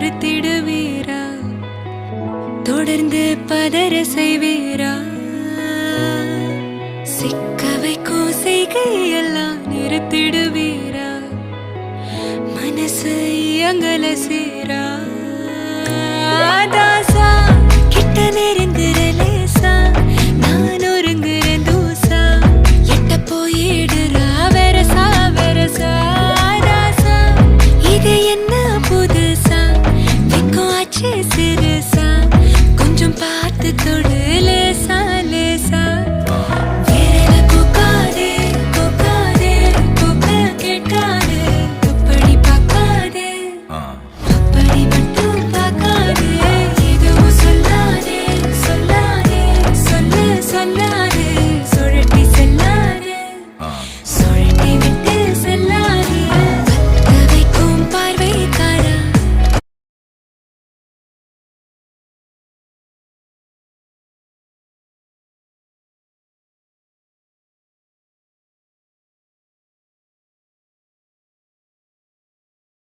பொறுத்திடுவீரா? தொடர்ந்து பதற செய்வீரா? சிக்க வைக்கும் செய்கையெல்லாம் நிறுத்திடுவீரா? மனசு இயங்கல சீரா? தாசா கிட்ட நேர